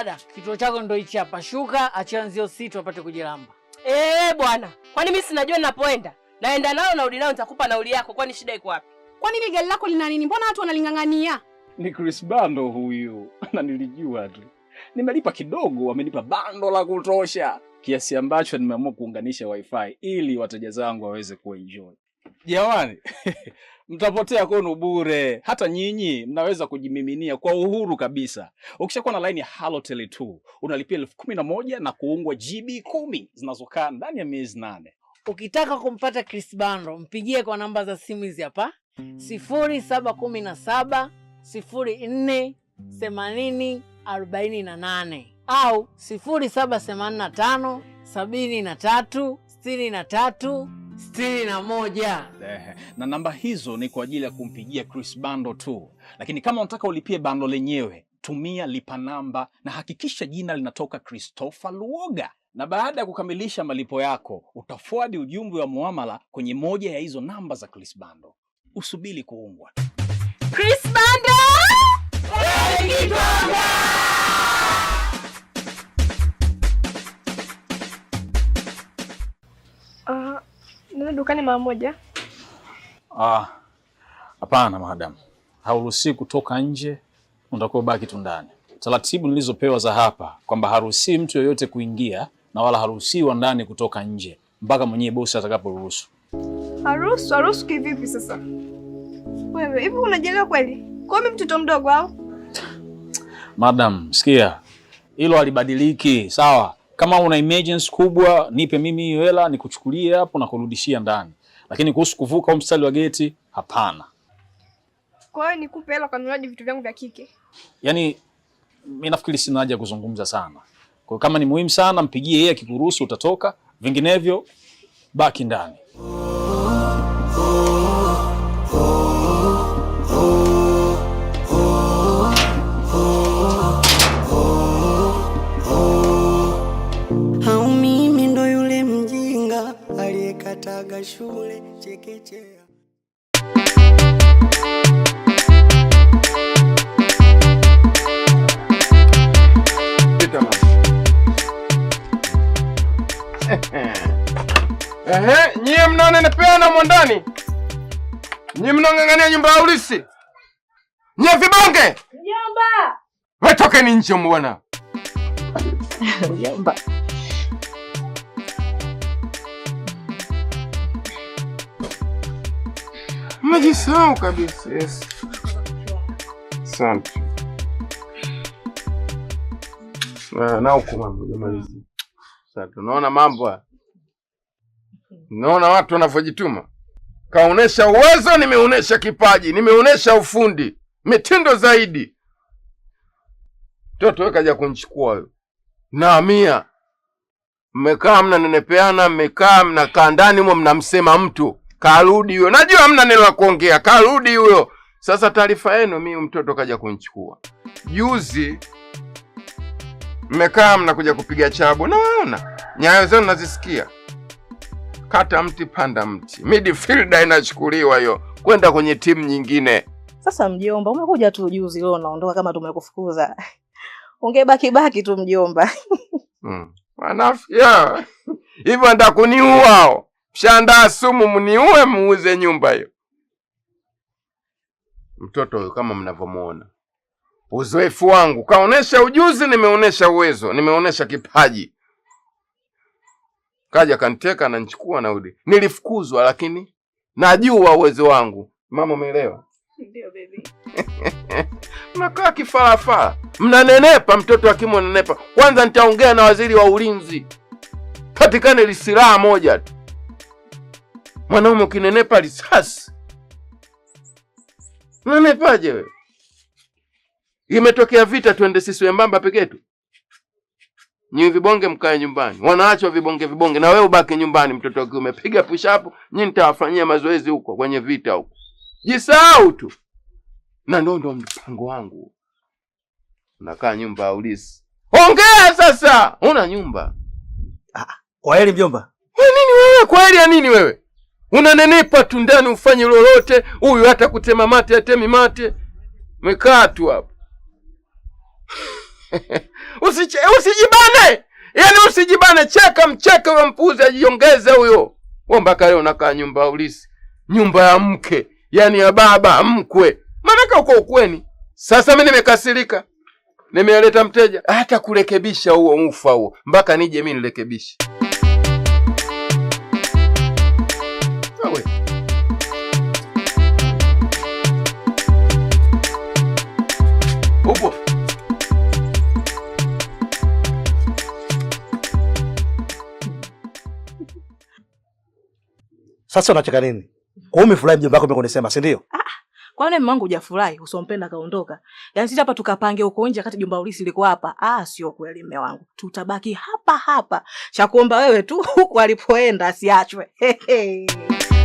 Dada, kituo chako ndio hichi hapa. Shuka, achia nzio sito apate kujilamba. Bwana. Kwani mimi sinajua ninapoenda? Naenda nao na udinao nitakupa nauli yako. Kwani shida iko wapi? Kwani ile gari lako lina nini? Mbona watu wanalingangania? Ni Chris Bando huyu. Na nilijua tu. Nimelipa kidogo, wamenipa bando la kutosha. Kiasi ambacho nimeamua kuunganisha wifi ili wateja zangu waweze kuenjoy. Jamani, mtapotea kwenu bure. Hata nyinyi mnaweza kujimiminia kwa uhuru kabisa. Ukishakuwa na line ya Halotel 2, unalipia 11,000 na kuungwa GB 10 zinazokaa ndani ya miezi 8. Ukitaka kumpata Chris Bando, mpigie kwa namba za simu hizi hapa. 0717 04 80 48 au 0785 73 63 61. Na namba hizo ni kwa ajili ya kumpigia Chris Bando tu. Lakini kama unataka ulipie bando lenyewe, tumia lipa namba na hakikisha jina linatoka Christopher Luoga. Na baada ya kukamilisha malipo yako, utafuadi ujumbe wa muamala kwenye moja ya hizo namba za Chris Bando. Usubiri kuungwa. Chris Bando! Nenda dukani mara moja. Hapana madam. Hauruhusi kutoka nje, unatakiwa baki tu ndani. Taratibu nilizopewa za hapa kwamba haruhusi mtu yoyote kuingia na wala haruhusiwa ndani kutoka nje mpaka mwenyewe bosi atakaporuhusu. Haruhusu kivipi sasa? Wewe, hivi unajielewa kweli? Kwa mimi mtoto mdogo au? Madam, sikia. Hilo halibadiliki, sawa? Kama una emergency kubwa, nipe mimi hiyo hela nikuchukulie hapo na kurudishia ndani. Lakini kuhusu kuvuka mstari wa geti, hapana. Kwa hiyo nikupe hela kanunua vitu vyangu vya kike. Yaani mimi nafikiri sina haja kuzungumza sana. Kwa kama ni muhimu sana mpigie yeye, akikuruhusu utatoka, vinginevyo baki ndani. Hau mimi ndo yule mjinga aliyekataga shule chekechea. Nyie mnaonenepeana mwandani? Nyie mnaong'ang'ania nyumba ya ulisi? Nyie vibonge? Mjomba! Wewe tokeni nje mbwana. Mjomba. Mmejisahau kabisa. Yes. Asante. Na huko mambo jamalizi. Sasa unaona mambo. Unaona watu wanavyojituma. Kaonesha uwezo, nimeonesha kipaji, nimeonesha ufundi, mitindo zaidi. Mtoto wewe kaja kunichukua wewe. Na mia. Mmekaa mnanenepeana, mmekaa mnakaa ndani mwa mnamsema mtu. Karudi huyo. Najua hamna neno la kuongea. Karudi huyo. Sasa taarifa yenu mimi mtoto kaja kunichukua. Juzi mmekaa mnakuja kupiga chabu. Naona nyayo zenu nazisikia. Kata mti panda mti. Midfielder inachukuliwa hiyo kwenda kwenye timu nyingine. Sasa mjomba, umekuja tu juzi leo unaondoka kama tumekufukuza. Ungebaki tu mjomba. Wanafia. Hivyo nda kuniua. Mshaandaa sumu mniue muuze nyumba hiyo. Mtoto huyo kama mnavyomuona. Uzoefu wangu kaonesha ujuzi, nimeonesha uwezo, nimeonesha kipaji. Kaja kaniteka na nichukua naudi. Nilifukuzwa lakini najua uwezo wangu. Mama umeelewa? Ndio baby. Mnakaa kifarafara. Mnanenepa, mtoto akimo nenepa. Kwanza nitaongea na waziri wa ulinzi. Patikane lisilaha moja tu. Mwanaume ukinenepa risasi. Unanepaje wewe? Imetokea vita tuende sisi wembamba peke yetu. Nyi vibonge mkae nyumbani. Wanaachwa vibonge na wewe ubaki nyumbani mtoto wako umepiga push up, nyinyi nitawafanyia mazoezi huko kwenye vita huko. Jisahau tu. Na ndo mpango wangu. Unakaa nyumba ya ulisi. Ongea sasa. Una nyumba. Kwa heri mjomba. Wewe nini wewe? Kwa heri ya nini wewe? Unanenepa tu ndani ufanye lolote, huyu hata kutema mate atemi mate. Mekaa tu hapo. Usijibane. Yaani usijibane, cheka mcheke wa mpuzi ajiongeze huyo. Wewe mpaka leo unakaa nyumba ya ulisi. Nyumba ya mke, yaani ya baba mkwe. Maana uko ukweni. Sasa mimi nimekasirika. Nimeleta mteja hata kurekebisha huo ufa huo. Mpaka nije mimi nirekebishe. Wewe. Upo. Sasa unacheka nini? Kwa hiyo umefurahi mjomba wako mmekonisema, si ndio? Kwa nini mwanangu hujafurahi? Usompenda kaondoka. Yaani sisi hapa tukapange huko nje kati jumba ulisi liko hapa. Sio kweli mume wangu. Tutabaki hapa hapa. Cha kuomba wewe tu huko alipoenda asiachwe.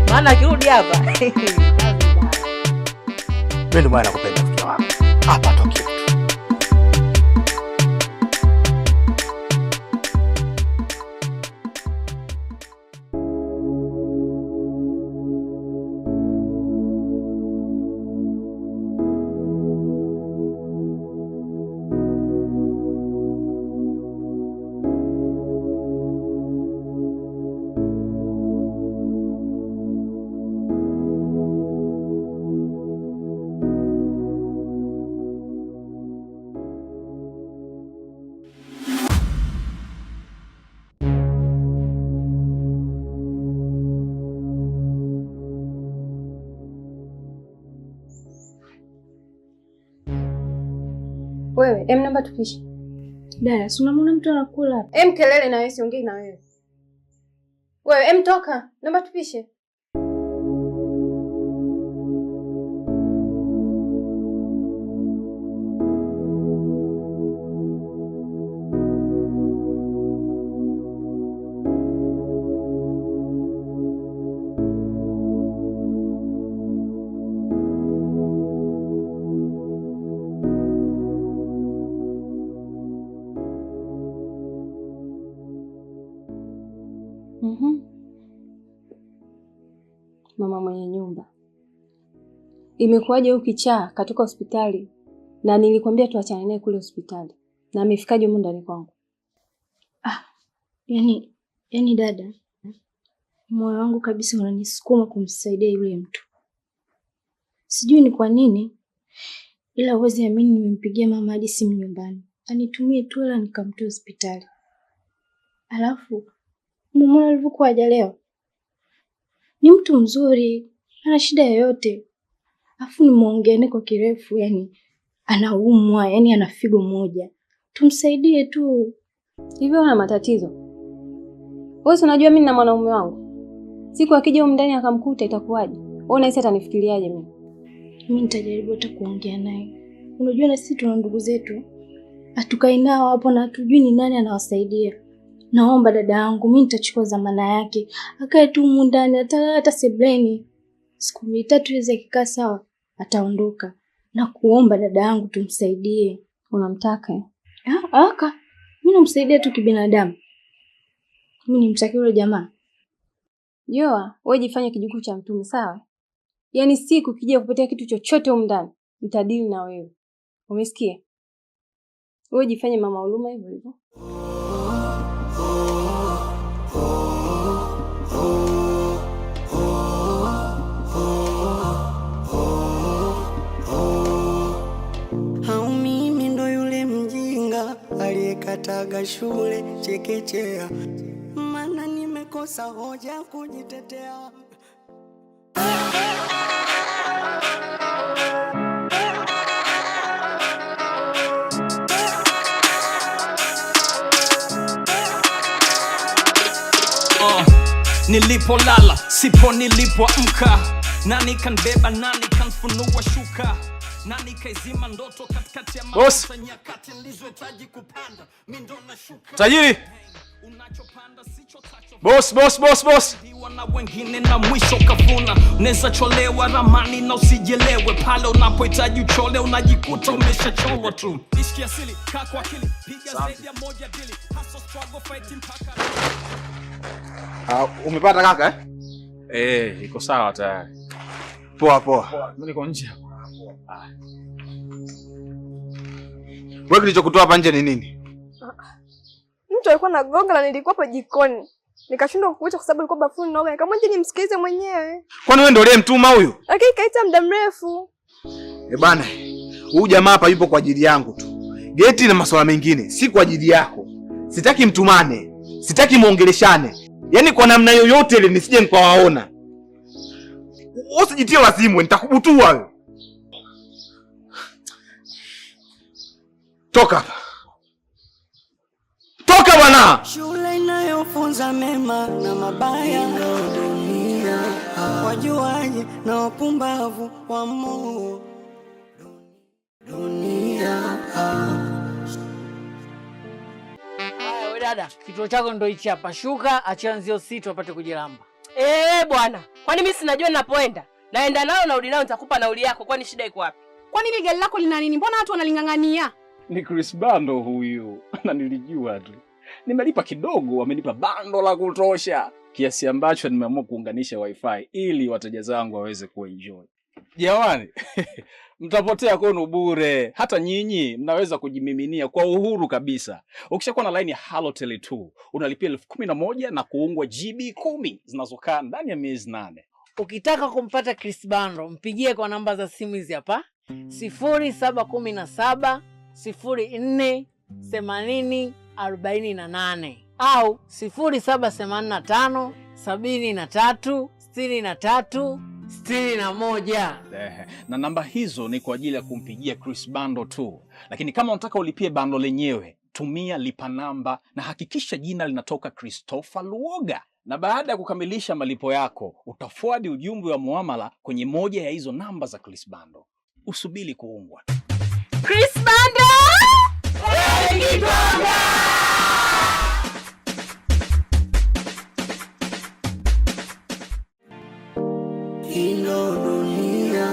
Maana akirudi hapa. Mimi ndio maana nakupenda mke wangu. Hapa toki. Wewe, naomba tupishe. Dada, si unamwona mtu anakula? Kelele na wewe siongei na wewe. Wewe, toka. Naomba tupishe. Mama mwenye nyumba, imekuwaje ukichaa katoka hospitali na nilikwambia tuachane naye kule hospitali, na amefikaje huko ndani kwangu? Yani dada, moyo wangu kabisa unanisukuma kumsaidia yule mtu. Sijui ni kwa nini, ila uwezi amini nimempigia mama hadi simu nyumbani anitumie tu hela nikamtoa hospitali. Alafu mume alivyokuwa hajalewa, ni mtu mzuri, hana shida yoyote. Afu nimuongeane kwa kirefu, yani anaumwa, yani ana figo moja. Tumsaidie tu. Hivyo una matatizo? Wewe unajua mimi na mwanaume wangu. Siku akija huko ndani akamkuta itakuwaje? Wewe unahisi atanifikiriaje mimi? Mimi nitajaribu hata kuongea naye. Unajua na sisi tuna ndugu zetu. Atukai nao hapo na hatujui ni nani anawasaidia. Naomba dada yangu, mimi nitachukua dhamana yake. Akae tu huko ndani hata sebleni. Siku 3 iweze kikaa sawa, ataondoka. Na kuomba dada yangu tumsaidie. Unamtaka? Mimi namsaidia tu kibinadamu. Mimi nimtaki yule jamaa. Joa, wewe jifanye kijukuu cha mtume, sawa? Yaani siku kija kupotea kitu chochote huko ndani, nitadili na wewe. Umesikia? Wewe jifanye mama huruma hivyo hivyo. Au mimi ndo yule mjinga aliyekataga shule chekechea, maana nimekosa hoja kujitetea. Nilipolala sipo nilipoamka, nani kanbeba, nani kanfunua shuka, nani kaizima ndoto katikati ya maisha nyakati nilizohitaji kupanda, mimi ndo nashuka. Tajiri, boss na wengine na mwisho kavuna. Unaweza cholewa ramani na usijelewe, pale unapohitaji uchole unajikuta umeshacholwa tu. Ishi asili, kaa kwa akili, piga zaidi ya moja dili, hustle struggle fighting mpaka. Umepata kaka iko sawa tayari. Poa. Mimi niko nje. Wewe kilichokutoa hapa nje ni nini? Mtu alikuwa anagonga na nilikuwa hapo jikoni. Nikashindwa kukuita kwa sababu nilikuwa bafuni naoga. Nikamwambia nimsikilize mwenyewe. Kwani wewe ndio uliyemtuma huyo? Lakini kaita muda mrefu. Bana, huyu jamaa hapa yupo kwa ajili yangu tu. Geti na masuala mengine si kwa ajili yako. Sitaki mtumane. Sitaki muongeleshane. Yaani kwa namna yoyote ile nisije nikawaona. Usijitie wazimu, nitakubutua wewe. Toka hapa. Toka bwana. Shule inayofunza mema na mabaya ndio dunia. Wajuaje na wapumbavu wa Mungu. Dunia. Wewe dada, kituo chako ndio hichi hapa. Shuka, achia nzio sito apate kujilamba. Bwana. Kwani mimi sinajua ninapoenda? Naenda nao na nao nitakupa nauli yako. Kwani shida iko wapi? Kwani ile gari lako lina nini? Mbona watu wanalingangania? Ni Chris Bando huyu. Na nilijua tu. Nimelipa kidogo, wamenipa bando la kutosha kiasi ambacho nimeamua kuunganisha wifi ili wateja zangu waweze kuenjoy. Jamani, mtapotea kwenu bure. Hata nyinyi mnaweza kujimiminia kwa uhuru kabisa. Ukishakuwa na line ya Halotel 2, unalipia 11,000 na kuungwa GB 10 zinazokaa ndani ya miezi 8. Ukitaka kumpata Chris Bando, mpigie kwa namba za simu hizi hapa. 0717 04 80 48 au 0785 73 63 61. Na namba hizo ni kwa ajili ya kumpigia Chris Bando tu. Lakini kama unataka ulipie bando lenyewe, tumia lipa namba na hakikisha jina linatoka Christopher Luoga. Na baada ya kukamilisha malipo yako, utafuadi ujumbe wa muamala kwenye moja ya hizo namba za Chris Bando. Usubiri kuungwa. Chris Bando! Ino dunia.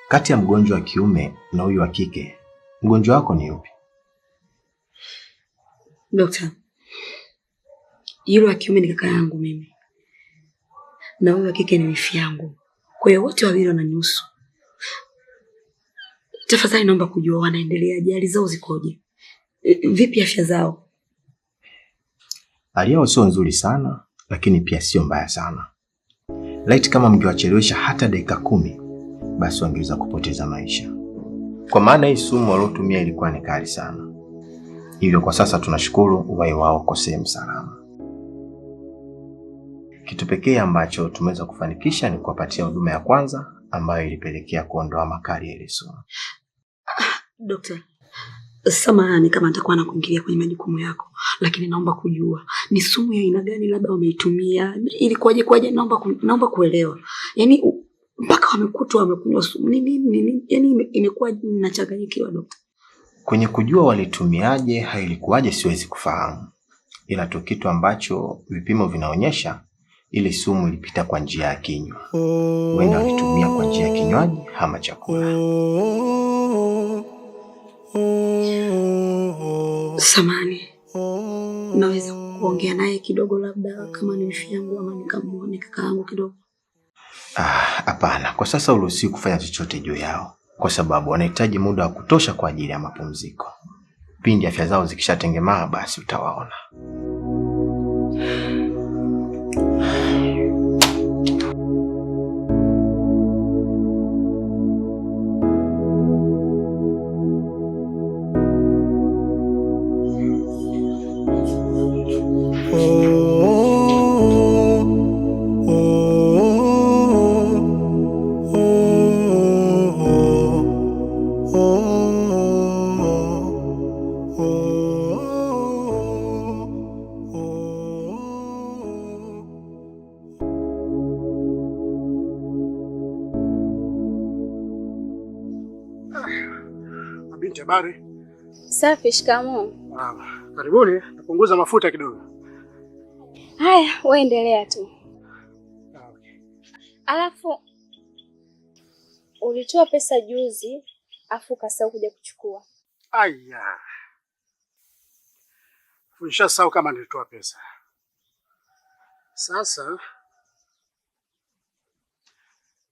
Kati ya mgonjwa wa kiume na huyu wa kike, mgonjwa wako ni yupi? Dokta, yule wa kiume ni kaka yangu mimi. Na huyu wa kike ni wifi yangu. Kwa hiyo wote wawili wananihusu. Tafadhali naomba kujua wanaendeleaje, hali zao zikoje? Vipi afya zao? Hali yao sio nzuri sana, lakini pia sio mbaya sana. Laiti kama mngewachelewesha hata dakika 10, basi wangeweza kupoteza maisha. Kwa maana hii sumu waliotumia ilikuwa ni kali sana. Hivyo kwa sasa tunashukuru uhai wao uko sehemu salama. Kitu pekee ambacho tumeweza kufanikisha ni kuwapatia huduma ya kwanza ambayo ilipelekea kuondoa makali ya ile sumu. Dokta, samahani kama nitakuwa nakuingilia kwenye majukumu yako, lakini naomba kujua ni sumu ya aina gani labda wameitumia, ilikuwaje, naomba kuelewa. Yaani mpaka wamekutwa wamekunywa sumu nini, yaani imekuwa ninachanganyikiwa dokta. Kwenye kujua walitumiaje hailikuwaje siwezi kufahamu. Ila tu kitu ambacho vipimo vinaonyesha ile sumu ilipita kwa njia ya kinywa. Wenda walitumia kwa njia ya kinywaji ama chakula. Samahani, naweza kuongea naye kidogo labda kama ni wifi yangu ama nikamuone kaka yangu kidogo? Hapana, kwa sasa uruhusiwi kufanya chochote juu yao, kwa sababu wanahitaji muda wa kutosha kwa ajili ya mapumziko. Pindi afya zao zikishatengemaa basi utawaona. Binti habari? Safi, shikamoo. Karibuni, napunguza mafuta kidogo. Haya, wewe endelea tu. Alafu ulitoa pesa juzi, afu kasahau kuja kuchukua. Aya. Nishasahau kama nilitoa pesa. Sasa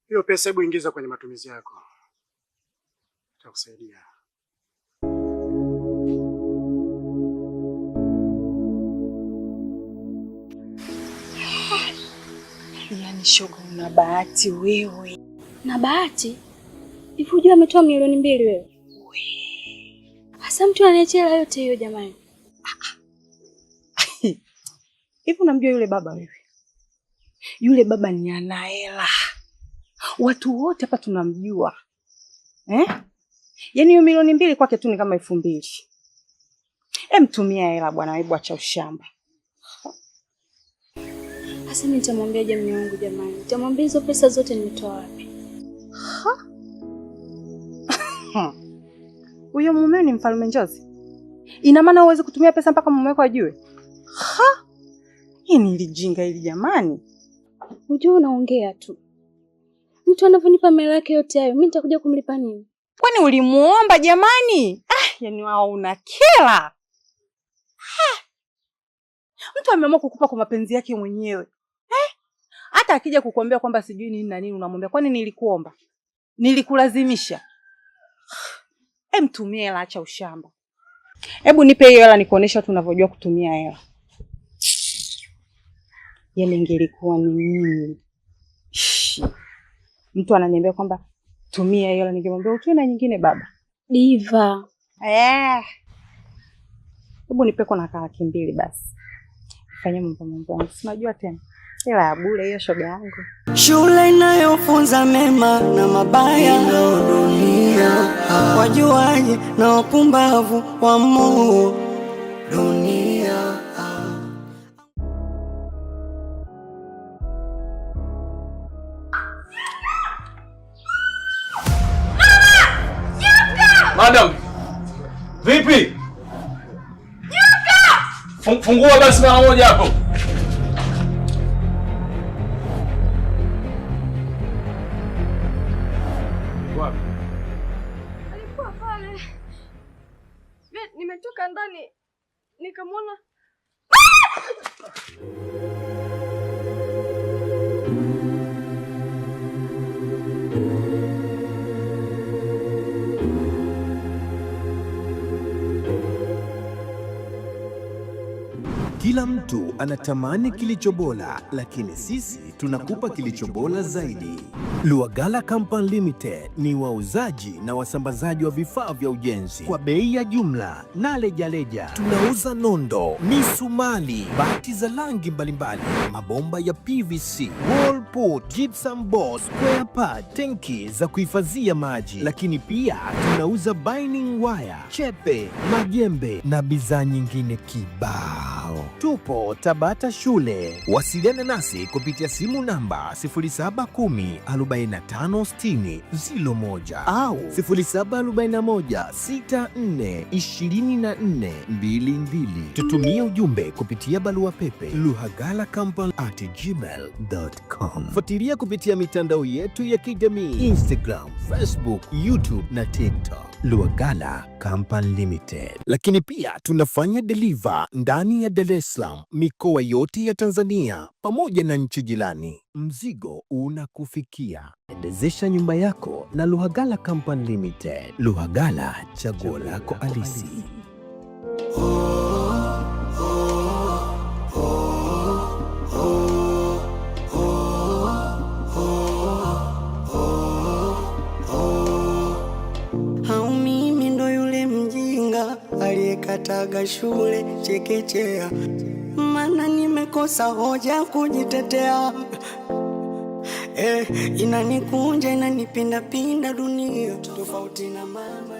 hiyo pesa hebu ingiza kwenye matumizi yako. Itakusaidia. Yaani shoga, una bahati wewe. Na bahati? Hivi unajua ametoa milioni 2 wewe? Hasa mtu anayechela yote hiyo jamani. Hivi unamjua yule baba wewe? Yule baba ni ana hela. Watu wote hapa tunamjua. Yaani hiyo milioni 2 kwake tu ni kama 2000. Mtumia hela bwana, hebu acha ushamba. Sasa mimi nitamwambiaje mume wangu jamani? Nitamwambia hizo pesa zote nimetoa wapi? Huyo mume ni mfalme njozi. Ina maana uweze kutumia pesa mpaka mume wako ajue? Hii ni lijinga hili jamani. Unajua unaongea tu. Mtu anavyonipa mali yake yote hayo, mimi nitakuja kumlipa nini? Kwani ulimuomba jamani? Yaani wao una kela. Mtu ameamua kukupa kwa mapenzi yake mwenyewe. Hata akija kukuambia kwamba sijui nini na nini unamwambia kwani nilikuomba? Nilikulazimisha? Mtumie hela, acha ushamba. Hebu nipe hiyo hela nikuonesha tunavyojua kutumia hela. Yaani ingelikuwa ni mimi. Mtu ananiambia kwamba tumia hiyo hela, ningemwambia utoe na nyingine baba. Diva. Hebu nipe kwa na 200 basi. Fanya mambo yangu. Unajua tena. Hela ya bure hiyo shoga yangu. Shule inayofunza mema na mabaya ndio dunia. Wajuaji na wapumbavu wa Mungu dunia. Madam. Vipi? Fungua basi mara moja hapo. Wapi? Alikuwa pale. Nimetoka ndani nikamwona. Kila mtu anatamani kilicho bora, lakini sisi tunakupa kilicho bora zaidi. Luagala Company Limited ni wauzaji na wasambazaji wa vifaa vya ujenzi kwa bei ya jumla na rejareja. Tunauza nondo, misumali, bati za rangi mbalimbali, mabomba ya PVC, wall put, gypsum board, square part, tenki za kuhifadhia maji, lakini pia tunauza binding wire, chepe, majembe na bidhaa nyingine kibao. Tupo Tabata shule. Wasiliana nasi kupitia simu namba 0710456001 au 0741642422. Tutumie ujumbe kupitia barua pepe luhagalacompany@gmail.com. Fuatilia kupitia mitandao yetu ya kijamii Instagram, Facebook, YouTube na TikTok. Luagala Company Limited. Lakini pia tunafanya deliver ndani ya Dar es Salaam, mikoa yote ya Tanzania pamoja na nchi jirani. Mzigo unakufikia. Endezesha nyumba yako na Luagala Company Limited. Luagala, chaguo lako halisi. Aliyekataga shule chekechea, mana nimekosa hoja kujitetea. Inanikunja inanipinda pinda dunia, tofauti na mama.